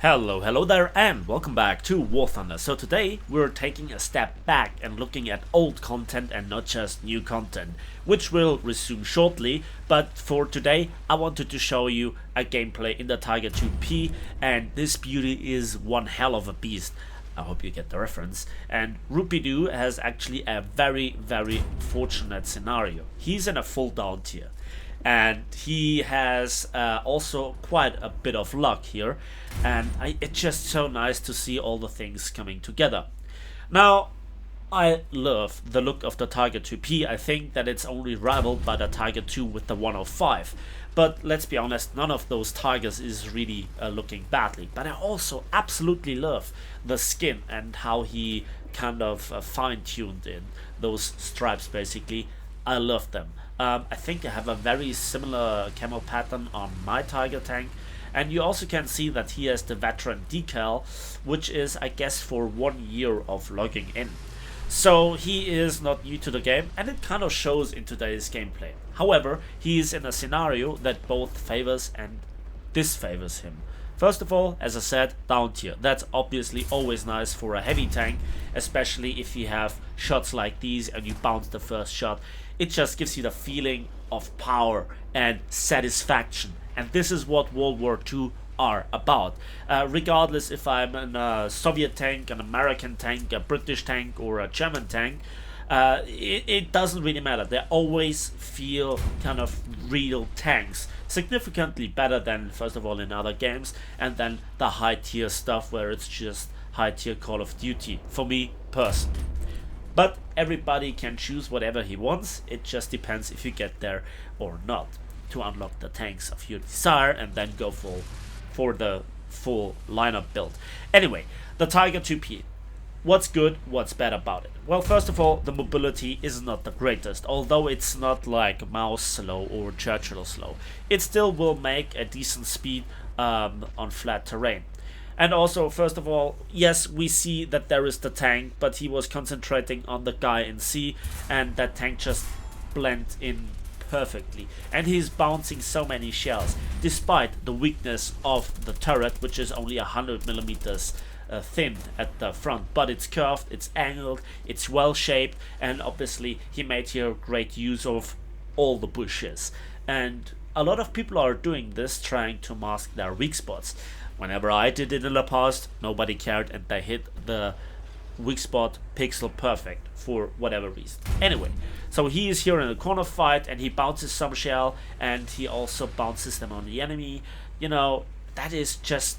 Hello there, and welcome back to War Thunder. So today we're taking a step back and looking at old content and not just new content, which will resume shortly. But for today, I wanted to show you a gameplay in the Tiger 2P, and this beauty is one hell of a beast. I hope you get the reference. And Roope00 has actually a very fortunate scenario. He's in a full down tier, and he has also quite a bit of luck here, and it's just so nice to see all the things coming together. Now, I love the look of the Tiger 2P. I think that it's only rivaled by the Tiger 2 with the 105. But let's be honest, none of those Tigers is really looking badly. But I also absolutely love the skin and how he kind of fine-tuned in those stripes basically. I love them. I think I have a very similar camo pattern on my Tiger tank, and you also can see that he has the veteran decal, which is, I guess, for 1 year of logging in. So he is not new to the game, and it kind of shows in today's gameplay. However, he is in a scenario that both favors and disfavors him. First of all, as I said, down tier. That's obviously always nice for a heavy tank, especially if you have shots like these and you bounce the first shot. It just gives you the feeling of power and satisfaction. And this is what World War II are about. Regardless if I'm in a Soviet tank, an American tank, a British tank, or a German tank, it doesn't really matter. They always feel kind of real tanks, significantly better than, first of all, in other games, and then the high tier stuff where it's just high tier Call of Duty, for me personally. But everybody can choose whatever he wants. It just depends if you get there or not to unlock the tanks of your desire and then go for the full lineup build. Anyway, the Tiger 2P. What's good, what's bad about it? Well, first of all, the mobility is not the greatest, although it's not like mouse slow or Churchill slow. It still will make a decent speed on flat terrain. And also, first of all, yes, we see that there is the tank, but he was concentrating on the guy in C, and that tank just blends in perfectly. And he's bouncing so many shells, despite the weakness of the turret, which is only 100 millimeters thin at the front, but it's curved, it's angled, it's well shaped, and obviously he made here great use of all the bushes. And a lot of people are doing this, trying to mask their weak spots. Whenever I did it in the past, nobody cared, and they hit the weak spot pixel perfect for whatever reason. Anyway, so he is here in a corner fight, and he bounces some shell, and he also bounces them on the enemy. You know, that is just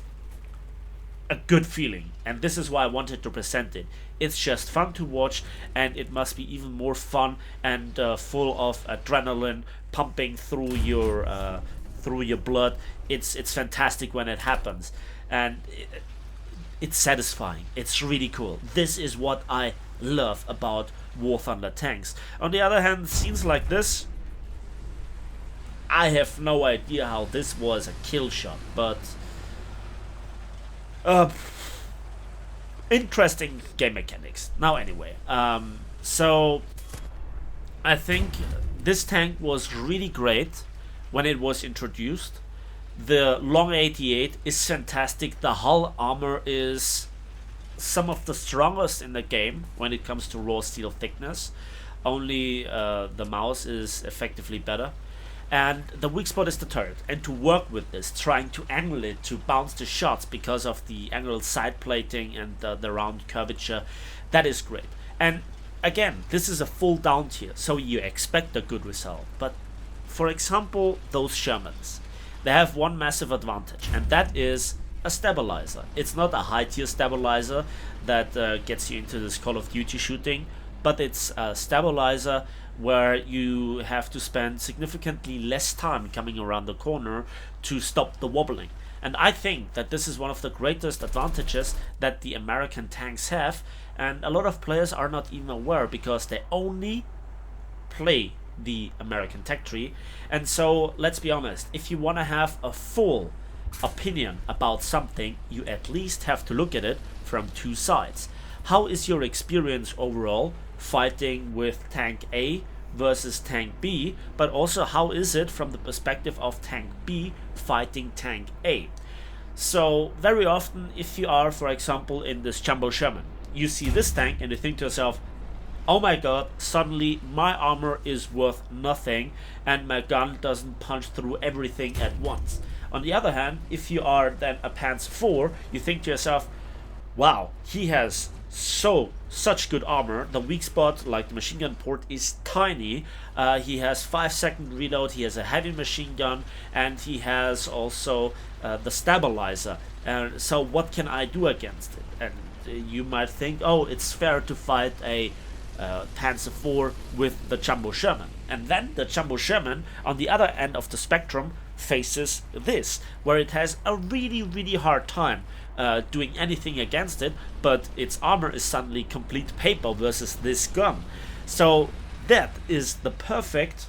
a good feeling, and this is why I wanted to present it. It's just fun to watch, and it must be even more fun and full of adrenaline pumping through your blood. It's fantastic when it happens, and it's satisfying. It's really cool. This is what I love about War Thunder tanks. On the other hand, scenes like this, I have no idea how this was a kill shot, but interesting game mechanics. Now anyway, so I think this tank was really great when it was introduced. The long 88 is fantastic. The hull armor is some of the strongest in the game when it comes to raw steel thickness. Only the mouse is effectively better. And the weak spot is the turret. And to work with this, trying to angle it to bounce the shots because of the angled side plating and the round curvature, that is great. And again, this is a full down tier, so you expect a good result. But for example, those Shermans, they have one massive advantage, and that is a stabilizer. It's not a high tier stabilizer that gets you into this Call of Duty shooting, but it's a stabilizer where you have to spend significantly less time coming around the corner to stop the wobbling. And I think that this is one of the greatest advantages that the American tanks have, and a lot of players are not even aware because they only play the American tech tree. And so let's be honest, if you want to have a full opinion about something, you at least have to look at it from two sides. How is your experience overall fighting with tank A versus tank B, but also how is it from the perspective of tank B fighting tank A? So very often, if you are, for example, in this Jumbo Sherman, you see this tank and you think to yourself, oh my god, suddenly my armor is worth nothing and my gun doesn't punch through everything at once. On the other hand, if you are then a Panzer 4, you think to yourself, wow, he has such good armor. The weak spot, like the machine gun port, is tiny. He has 5-second reload, he has a heavy machine gun, and he has also the stabilizer. So what can I do against it? And you might think, oh, it's fair to fight a Panzer IV with the Jumbo Sherman. And then the Jumbo Sherman, on the other end of the spectrum, faces this, where it has a really hard time doing anything against it, but its armor is suddenly complete paper versus this gun. So that is the perfect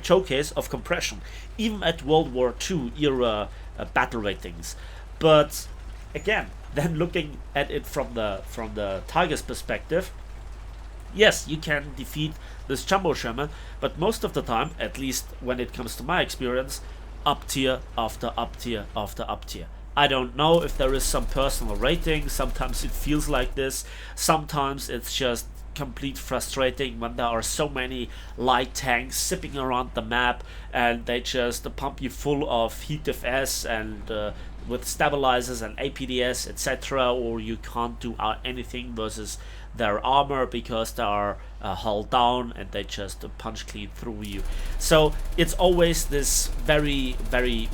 showcase of compression, even at World War II era battle ratings. But again, then looking at it from the Tiger's perspective, yes, you can defeat this Jumbo Sherman, but most of the time, at least when it comes to my experience, up tier after up tier after up tier. I don't know if there is some personal rating. Sometimes it feels like this. Sometimes it's just complete frustrating when there are so many light tanks zipping around the map and they just pump you full of heat FS and with stabilizers and APDS, etc., or you can't do anything versus their armor because they are hull down and they just punch clean through you. So it's always this very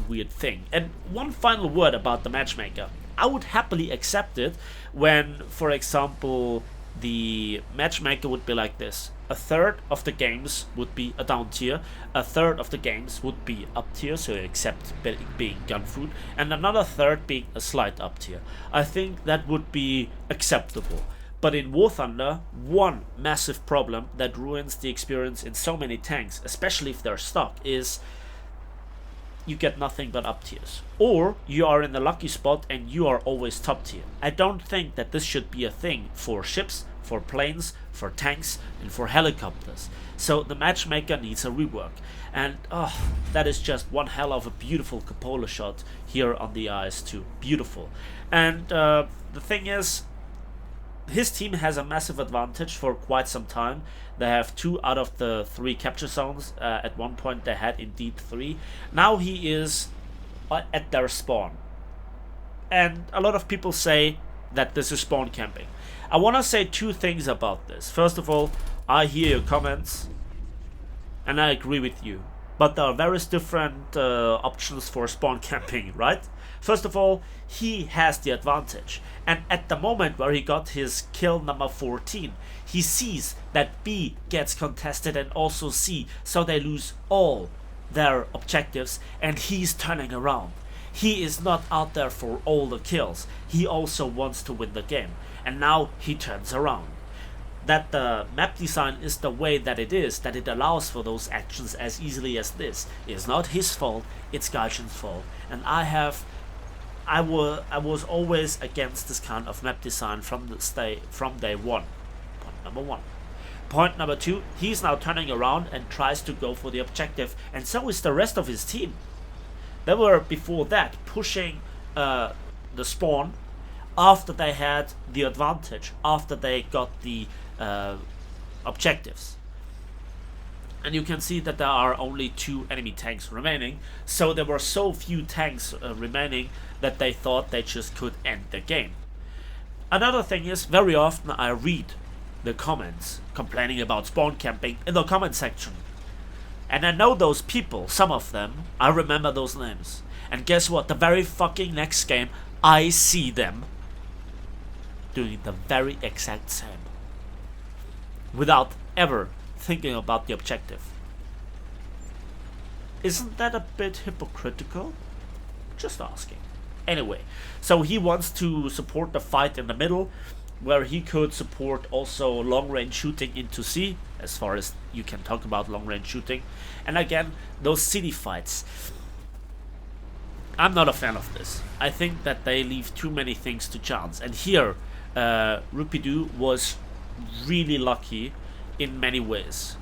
weird thing. And one final word about the matchmaker. I would happily accept it when, for example, the matchmaker would be like this: a third of the games would be a down tier, a third of the games would be up tier, so except being gun food, and another third being a slight up tier. I think that would be acceptable. But in War Thunder, one massive problem that ruins the experience in so many tanks, especially if they're stock, is you get nothing but up tiers. Or you are in the lucky spot and you are always top tier. I don't think that this should be a thing for ships, for planes, for tanks, and for helicopters. So the matchmaker needs a rework. And that is just one hell of a beautiful cupola shot here on the IS-2. Beautiful. And the thing is, his team has a massive advantage for quite some time. They have 2 out of the 3 capture zones. At one point they had indeed 3. Now he is at their spawn. And a lot of people say that this is spawn camping. I want to say 2 things about this. First of all, I hear your comments and I agree with you. But there are various different options for spawn camping, right? First of all, he has the advantage. And at the moment where he got his kill number 14, he sees that B gets contested and also C, so they lose all their objectives and he's turning around. He is not out there for all the kills. He also wants to win the game. And now he turns around. That the map design is the way that it allows for those actions as easily as this, is not his fault, it's Gaijin's fault. And I was always against this kind of map design from day one. Point number 1. Point number 2, he's now turning around and tries to go for the objective, and so is the rest of his team. They were before that pushing the spawn after they had the advantage, after they got the objectives. And you can see that there are only 2 enemy tanks remaining, so there were so few tanks remaining that they thought they just could end the game. Another thing is, very often I read the comments complaining about spawn camping in the comment section. And I know those people, some of them, I remember those names. And guess what? The very fucking next game, I see them doing the very exact same. Without ever thinking about the objective. Isn't that a bit hypocritical? Just asking. Anyway, so he wants to support the fight in the middle, where he could support also long-range shooting into C, as far as you can talk about long-range shooting. And again, those city fights. I'm not a fan of this. I think that they leave too many things to chance. And here, Roope00 was really lucky in many ways.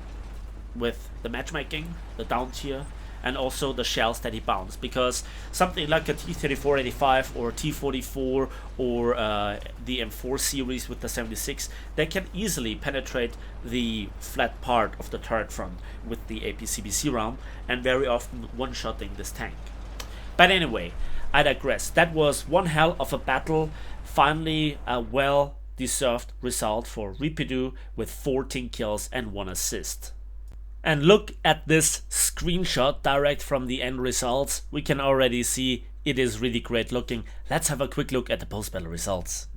With the matchmaking, the down tier, and also the shells that he bounced, because something like a T-34-85 or T-44 or the M4 series with the 76, they can easily penetrate the flat part of the turret front with the APCBC round, and very often one-shotting this tank. But anyway, I digress. That was one hell of a battle. Finally, a well-deserved result for Roope00 with 14 kills and 1 assist. And look at this screenshot direct from the end results. We can already see it is really great looking. Let's have a quick look at the post-battle results.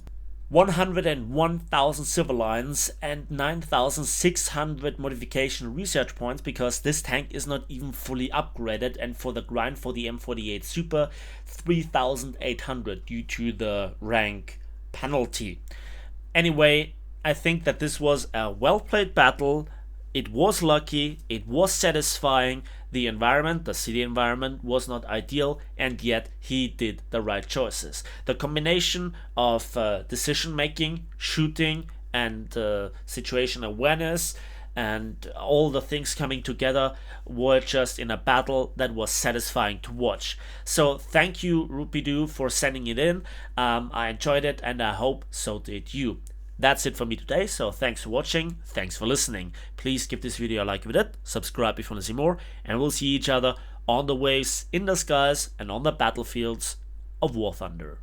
101,000 silver lines and 9,600 modification research points, because this tank is not even fully upgraded, and for the grind for the M48 Super, 3,800 due to the rank penalty. Anyway, I think that this was a well played battle. It was lucky, it was satisfying. The environment, the city environment, was not ideal, and yet he did the right choices. The combination of decision making, shooting, and situation awareness, and all the things coming together were just in a battle that was satisfying to watch. So thank you, Roope00, for sending it in. I enjoyed it, and I hope so did you. That's it for me today, so thanks for watching, thanks for listening. Please give this video a like if you did, subscribe if you want to see more, and we'll see each other on the waves, in the skies, and on the battlefields of War Thunder.